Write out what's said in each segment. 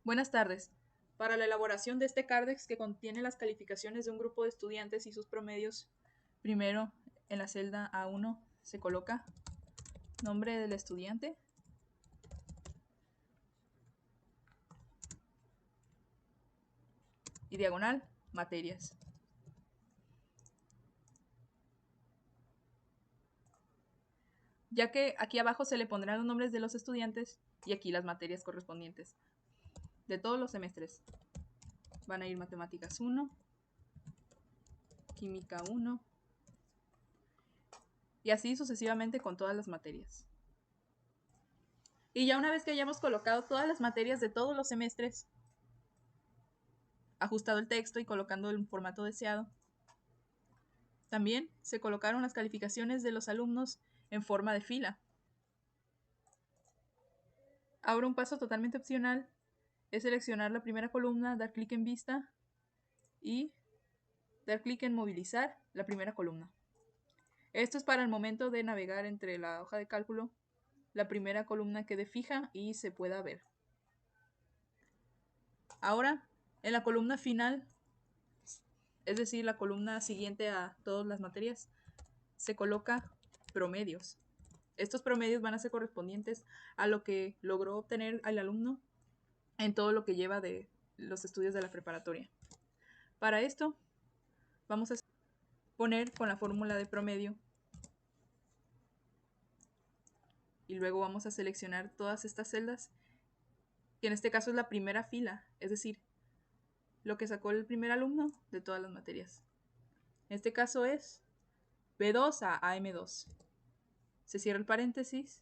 Buenas tardes. Para la elaboración de este Cardex que contiene las calificaciones de un grupo de estudiantes y sus promedios, primero en la celda A1 se coloca nombre del estudiante, y diagonal, materias. Ya que aquí abajo se le pondrán los nombres de los estudiantes y aquí las materias correspondientes de todos los semestres. Van a ir matemáticas 1, química 1 y así sucesivamente con todas las materias. Y ya una vez que hayamos colocado todas las materias de todos los semestres, ajustado el texto y colocando el formato deseado, también se colocaron las calificaciones de los alumnos en forma de fila. Ahora un paso totalmente opcional es seleccionar la primera columna, dar clic en vista y dar clic en movilizar la primera columna. Esto es para el momento de navegar entre la hoja de cálculo, la primera columna quede fija y se pueda ver. Ahora, en la columna final, es decir, la columna siguiente a todas las materias, se coloca promedios. Estos promedios van a ser correspondientes a lo que logró obtener el alumno en todo lo que lleva de los estudios de la preparatoria. Para esto, vamos a poner con la fórmula de promedio y luego vamos a seleccionar todas estas celdas, que en este caso es la primera fila, es decir, lo que sacó el primer alumno de todas las materias. En este caso es B2 a AM2. Se cierra el paréntesis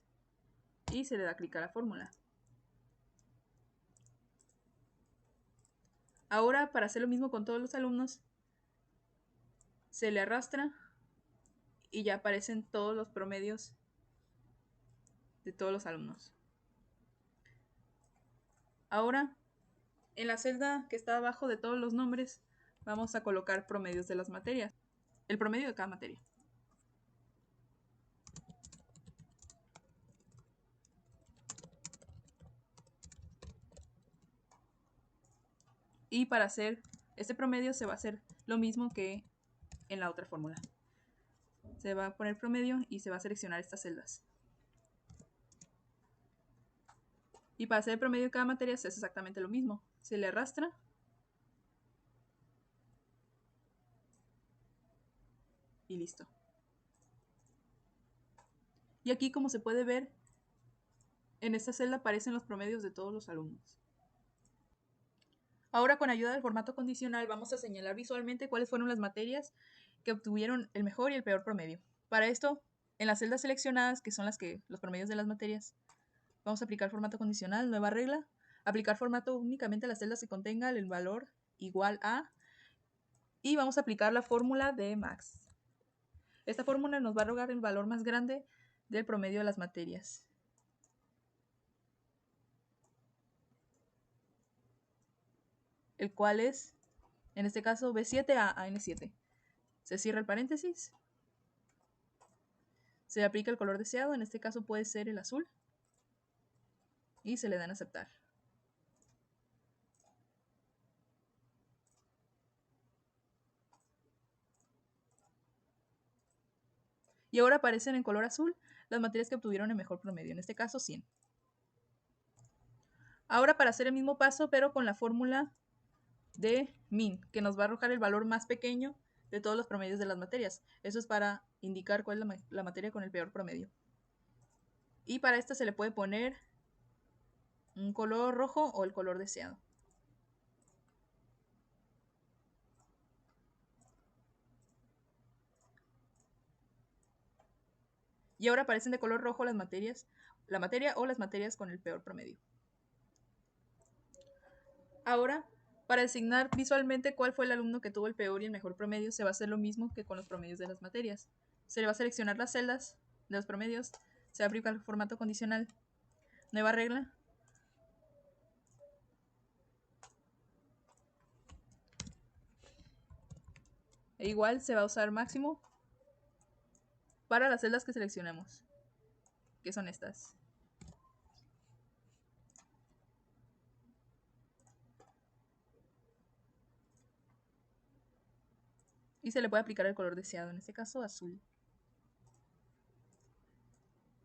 y se le da clic a la fórmula. Ahora, para hacer lo mismo con todos los alumnos, se le arrastra y ya aparecen todos los promedios de todos los alumnos. Ahora, en la celda que está abajo de todos los nombres, vamos a colocar promedios de las materias. El promedio de cada materia. Y para hacer este promedio se va a hacer lo mismo que en la otra fórmula. Se va a poner promedio y se va a seleccionar estas celdas. Y para hacer el promedio de cada materia se hace exactamente lo mismo. Se le arrastra y listo. Y aquí, como se puede ver, en esta celda aparecen los promedios de todos los alumnos. Ahora, con ayuda del formato condicional, vamos a señalar visualmente cuáles fueron las materias que obtuvieron el mejor y el peor promedio. Para esto, en las celdas seleccionadas, que son los promedios de las materias, vamos a aplicar formato condicional, nueva regla, aplicar formato únicamente a las celdas que contengan el valor igual a, y vamos a aplicar la fórmula de max. Esta fórmula nos va a arrojar el valor más grande del promedio de las materias. El cual es, en este caso, B7 a AN7. Se cierra el paréntesis, se le aplica el color deseado, en este caso puede ser el azul, y se le da en aceptar. Y ahora aparecen en color azul las materias que obtuvieron el mejor promedio, en este caso 100. Ahora, para hacer el mismo paso, pero con la fórmula de min, que nos va a arrojar el valor más pequeño de todos los promedios de las materias. Eso es para indicar cuál es la materia con el peor promedio. Y para esta se le puede poner un color rojo o el color deseado. Y ahora aparecen de color rojo las materias, la materia o las materias con el peor promedio. Ahora, para designar visualmente cuál fue el alumno que tuvo el peor y el mejor promedio, se va a hacer lo mismo que con los promedios de las materias. Se le va a seleccionar las celdas de los promedios, se va a aplicar el formato condicional, nueva regla, e igual se va a usar máximo para las celdas que seleccionemos, que son estas. y se le puede aplicar el color deseado, en este caso azul.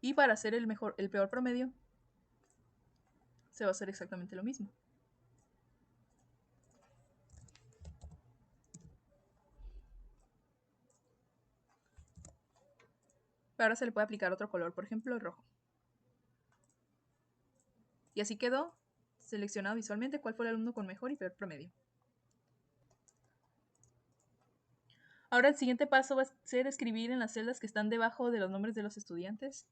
Y para hacer el peor promedio, se va a hacer exactamente lo mismo. Pero ahora se le puede aplicar otro color, por ejemplo el rojo. Y así quedó seleccionado visualmente cuál fue el alumno con mejor y peor promedio. Ahora el siguiente paso va a ser escribir en las celdas que están debajo de los nombres de los estudiantes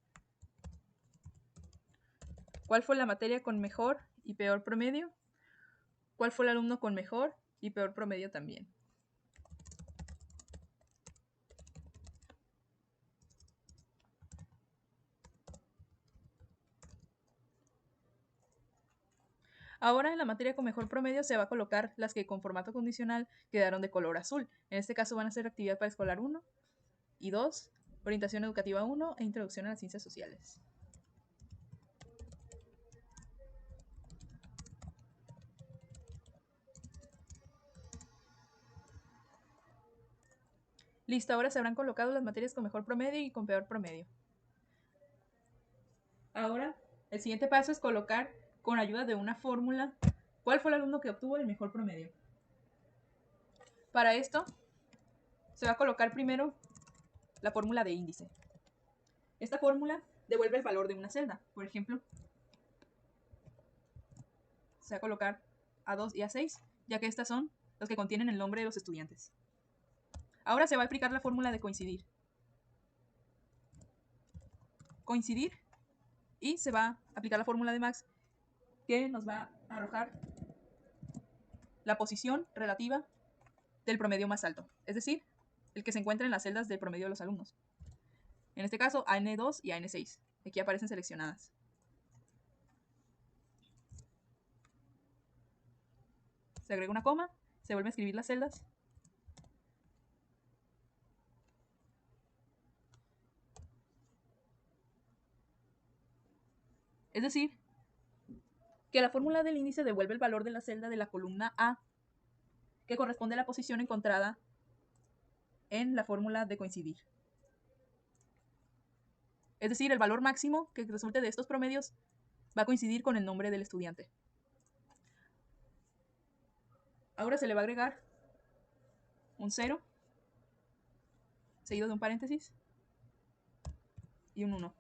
cuál fue la materia con mejor y peor promedio, cuál fue el alumno con mejor y peor promedio también. Ahora en la materia con mejor promedio se va a colocar las que con formato condicional quedaron de color azul. En este caso van a ser actividad para escolar 1 y 2, orientación educativa 1 e introducción a las ciencias sociales. Listo, ahora se habrán colocado las materias con mejor promedio y con peor promedio. Ahora, el siguiente paso es colocar con ayuda de una fórmula cuál fue el alumno que obtuvo el mejor promedio. Para esto, se va a colocar primero la fórmula de índice. Esta fórmula devuelve el valor de una celda. Por ejemplo, se va a colocar A2 y A6, ya que estas son los que contienen el nombre de los estudiantes. Ahora se va a aplicar la fórmula de coincidir. Coincidir y se va a aplicar la fórmula de Max, que nos va a arrojar la posición relativa del promedio más alto, es decir, el que se encuentra en las celdas del promedio de los alumnos. En este caso, AN2 y AN6. Aquí aparecen seleccionadas. Se agrega una coma, se vuelven a escribir las celdas. Es decir, que la fórmula del índice devuelve el valor de la celda de la columna A, que corresponde a la posición encontrada en la fórmula de coincidir. Es decir, el valor máximo que resulte de estos promedios va a coincidir con el nombre del estudiante. Ahora se le va a agregar un 0, seguido de un paréntesis, y un 1.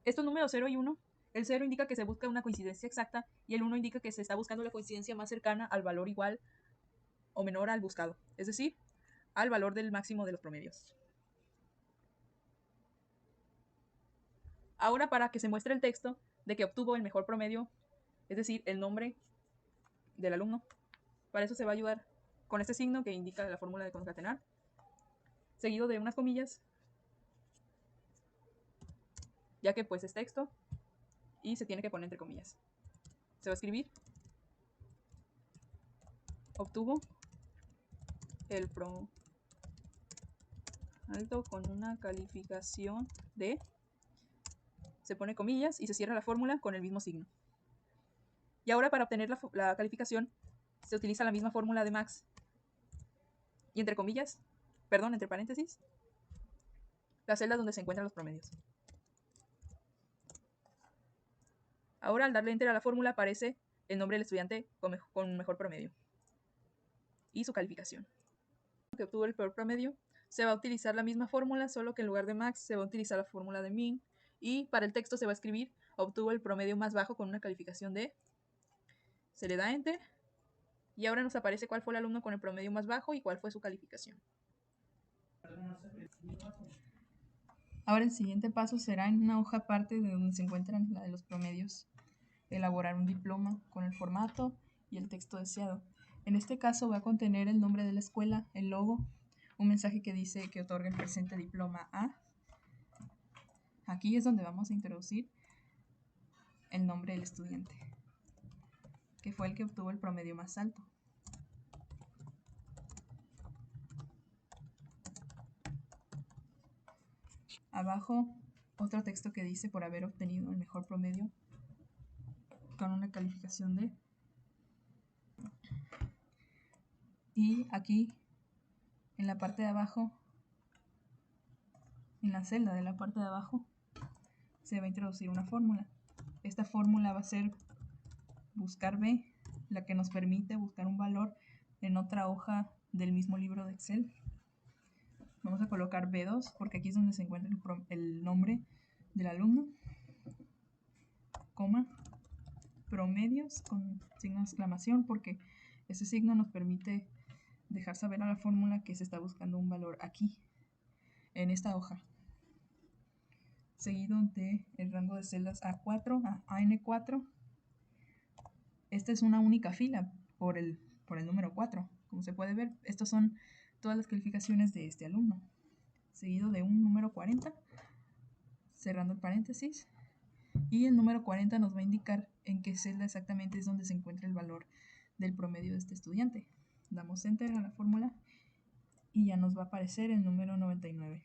Estos números 0 y 1, el 0 indica que se busca una coincidencia exacta y el 1 indica que se está buscando la coincidencia más cercana al valor igual o menor al buscado, es decir, al valor del máximo de los promedios. Ahora, para que se muestre el texto de que obtuvo el mejor promedio, es decir, el nombre del alumno, para eso se va a ayudar con este signo que indica la fórmula de concatenar, seguido de unas comillas, ya que pues es texto y se tiene que poner entre comillas. Se va a escribir: obtuvo el pro alto con una calificación de, se pone comillas y se cierra la fórmula con el mismo signo. Y ahora, para obtener la calificación se utiliza la misma fórmula de Max y entre comillas, perdón, entre paréntesis, la celda donde se encuentran los promedios. Ahora, al darle enter a la fórmula, aparece el nombre del estudiante con mejor promedio y su calificación. Que obtuvo el peor promedio, se va a utilizar la misma fórmula, solo que en lugar de Max se va a utilizar la fórmula de min, y para el texto se va a escribir: obtuvo el promedio más bajo con una calificación de, se le da enter, y ahora nos aparece cuál fue el alumno con el promedio más bajo y cuál fue su calificación. Ahora el siguiente paso será en una hoja aparte de donde se encuentran la de los promedios, elaborar un diploma con el formato y el texto deseado. En este caso va a contener el nombre de la escuela, el logo, un mensaje que dice que otorga el presente diploma a. Aquí es donde vamos a introducir el nombre del estudiante, que fue el que obtuvo el promedio más alto. Abajo, otro texto que dice por haber obtenido el mejor promedio con una calificación de. Y aquí, en la parte de abajo, en la celda de la parte de abajo, se va a introducir una fórmula. Esta fórmula va a ser buscar B, la que nos permite buscar un valor en otra hoja del mismo libro de Excel. Vamos a colocar B2 porque aquí es donde se encuentra el nombre del alumno, coma, promedios con signo de exclamación, porque ese signo nos permite dejar saber a la fórmula que se está buscando un valor aquí, en esta hoja, seguido de el rango de celdas A4 a AN4. Esta es una única fila por el número 4. Como se puede ver, estas son todas las calificaciones de este alumno, seguido de un número 40, cerrando el paréntesis, y el número 40 nos va a indicar en qué celda exactamente es donde se encuentra el valor del promedio de este estudiante. Damos enter a la fórmula y ya nos va a aparecer el número 99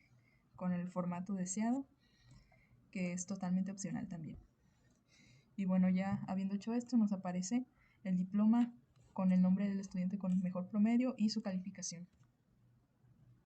con el formato deseado, que es totalmente opcional también. Y bueno, ya habiendo hecho esto, nos aparece el diploma con el nombre del estudiante con mejor promedio y su calificación.